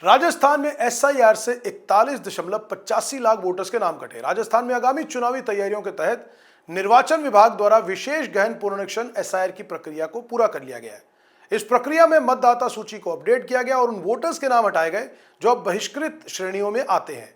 राजस्थान में एसआईआर से 41.85 लाख वोटर्स के नाम कटे। राजस्थान में आगामी चुनावी तैयारियों के तहत निर्वाचन विभाग द्वारा विशेष गहन पुनरीक्षण एसआईआर की प्रक्रिया को पूरा कर लिया गया है। इस प्रक्रिया में मतदाता सूची को अपडेट किया गया और उन वोटर्स के नाम हटाए गए जो अब बहिष्कृत श्रेणियों में आते हैं।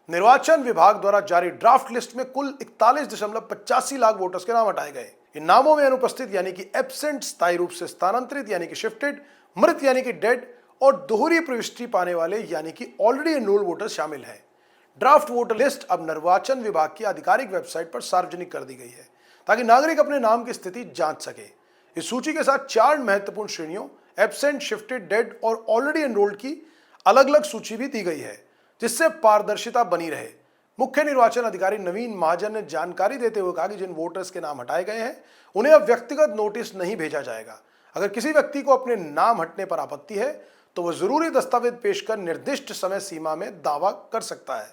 निर्वाचन विभाग द्वारा जारी ड्राफ्ट लिस्ट में कुल 41.85 लाख वोटर्स के नाम हटाए गए। इन नामों में अनुपस्थित यानी कि एब्सेंट, स्थायी रूप से स्थानांतरित यानी कि शिफ्टेड, मृत यानी कि डेड और दोहरी प्रविष्टि पाने वाले यानी कि ऑलरेडी एनरोल्ड वोटर्स शामिल हैं। ड्राफ्ट वोटर लिस्ट अब निर्वाचन विभाग की आधिकारिक वेबसाइट पर सार्वजनिक कर दी गई है ताकि नागरिक अपने नाम की स्थिति जांच सके। इस सूची के साथ 4 महत्वपूर्ण श्रेणियों एब्सेंट, शिफ्टेड, डेड और ऑलरेडी एनरोल्ड की अलग अलग सूची भी दी गई है जिससे पारदर्शिता बनी रहे। मुख्य निर्वाचन अधिकारी नवीन महाजन ने जानकारी देते हुए कहा कि जिन वोटर्स के नाम हटाए गए हैं उन्हें अब व्यक्तिगत नोटिस नहीं भेजा जाएगा। अगर किसी व्यक्ति को अपने नाम हटने पर आपत्ति है तो वह जरूरी दस्तावेज पेश कर निर्दिष्ट समय सीमा में दावा कर सकता है।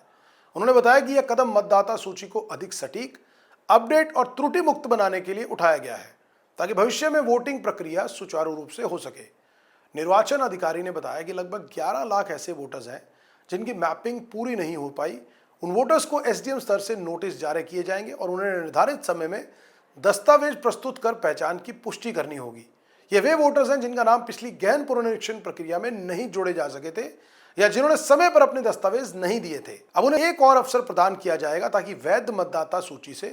उन्होंने बताया कि यह कदम मतदाता सूची को अधिक सटीक, अपडेट और त्रुटि मुक्त बनाने के लिए उठाया गया है ताकि भविष्य में वोटिंग प्रक्रिया सुचारू रूप से हो सके। निर्वाचन अधिकारी ने बताया कि लगभग 11 लाख ऐसे वोटर्स हैं जिनकी मैपिंग पूरी नहीं हो पाई। उन वोटर्स को एसडीएम स्तर से नोटिस जारी किए जाएंगे और उन्हें निर्धारित समय में दस्तावेज प्रस्तुत कर पहचान की पुष्टि करनी होगी। ये वे वोटर्स हैं जिनका नाम पिछली गहन पुनरीक्षण प्रक्रिया में नहीं जोड़े जा सके थे या जिन्होंने समय पर अपने दस्तावेज नहीं दिए थे। अब उन्हें एक और अवसर प्रदान किया जाएगा ताकि वैध मतदाता सूची से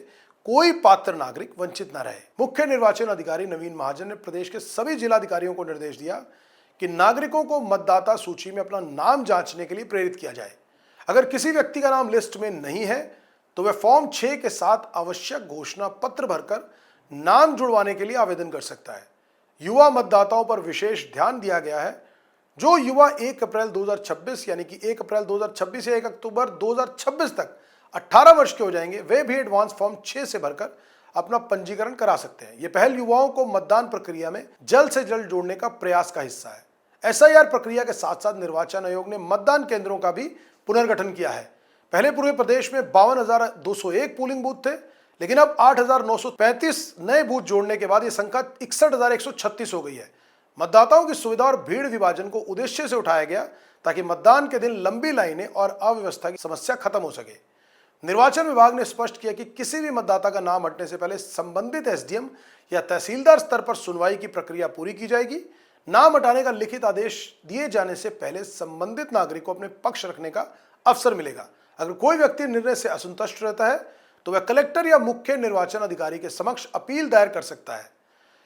कोई पात्र नागरिक वंचित न रहे। मुख्य निर्वाचन अधिकारी नवीन महाजन ने प्रदेश के सभी जिलाधिकारियों को निर्देश दिया कि नागरिकों को मतदाता सूची में अपना नाम जांचने के लिए प्रेरित किया जाए। अगर किसी व्यक्ति का नाम लिस्ट में नहीं है तो वह फॉर्म 6 के साथ आवश्यक घोषणा पत्र भरकर नाम जुड़वाने के लिए आवेदन कर सकता है। युवा मतदाताओं पर विशेष ध्यान दिया गया है। जो युवा 1 अप्रैल 2026 यानी कि 1 अप्रैल 2026 या 1 अक्टूबर 2026 तक 18 वर्ष के हो जाएंगे वे भी एडवांस फॉर्म 6 से भरकर अपना पंजीकरण करा सकते हैं। यह पहल युवाओं को मतदान प्रक्रिया में जल्द से जल्द जोड़ने का प्रयास का हिस्सा है। एसआईआर प्रक्रिया के साथ साथ निर्वाचन आयोग ने मतदान केंद्रों का भी पुनर्गठन किया है। पहले पूरे प्रदेश में 52,201 पोलिंग बूथ थे, लेकिन अब 8,935 नए बूथ जोड़ने के बाद यह संख्या 61,136 हो गई है। मतदाताओं की सुविधा और भीड़ विभाजन को उद्देश्य से उठाया गया ताकि मतदान के दिन लंबी लाइनें और अव्यवस्था की समस्या खत्म हो सके। निर्वाचन विभाग ने स्पष्ट किया कि किसी भी मतदाता का नाम हटने से पहले संबंधित एसडीएम या तहसीलदार स्तर पर सुनवाई की प्रक्रिया पूरी की जाएगी। नाम हटाने का लिखित आदेश दिए जाने से पहले संबंधित नागरिक को अपने पक्ष रखने का अवसर मिलेगा। अगर कोई व्यक्ति निर्णय से असंतुष्ट रहता है तो वह कलेक्टर या मुख्य निर्वाचन अधिकारी के समक्ष अपील दायर कर सकता है।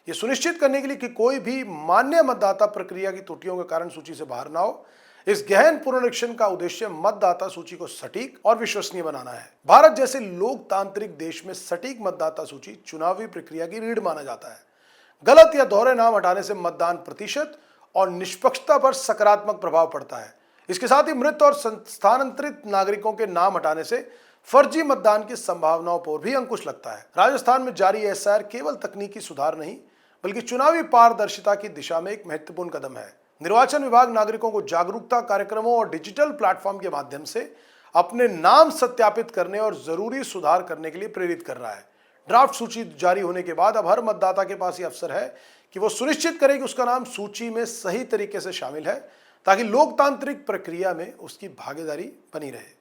यह सुनिश्चित करने के लिए कि कोई भी मान्य मतदाता प्रक्रिया की त्रुटियों के कारण सूची से बाहर ना हो। इस गहन पुनरीक्षण का उद्देश्य मतदाता सूची को सटीक और विश्वसनीय बनाना है। भारत जैसे लोकतांत्रिक देश में सटीक मतदाता सूची चुनावी प्रक्रिया की रीढ़ माना जाता है। गलत या दोहरे नाम हटाने से मतदान प्रतिशत और निष्पक्षता पर सकारात्मक प्रभाव पड़ता है। इसके साथ ही मृत और स्थानांतरित नागरिकों के नाम हटाने से फर्जी मतदान की संभावनाओं पर भी अंकुश लगता है। राजस्थान में जारी एसआईआर केवल तकनीकी सुधार नहीं बल्कि चुनावी पारदर्शिता की दिशा में एक महत्वपूर्ण कदम है। निर्वाचन विभाग नागरिकों को जागरूकता कार्यक्रमों और डिजिटल प्लेटफॉर्म के माध्यम से अपने नाम सत्यापित करने और जरूरी सुधार करने के लिए प्रेरित कर रहा है। ड्राफ्ट सूची जारी होने के बाद अब हर मतदाता के पास यह अवसर है कि वो सुनिश्चित करे कि उसका नाम सूची में सही तरीके से शामिल है ताकि लोकतांत्रिक प्रक्रिया में उसकी भागीदारी बनी रहे।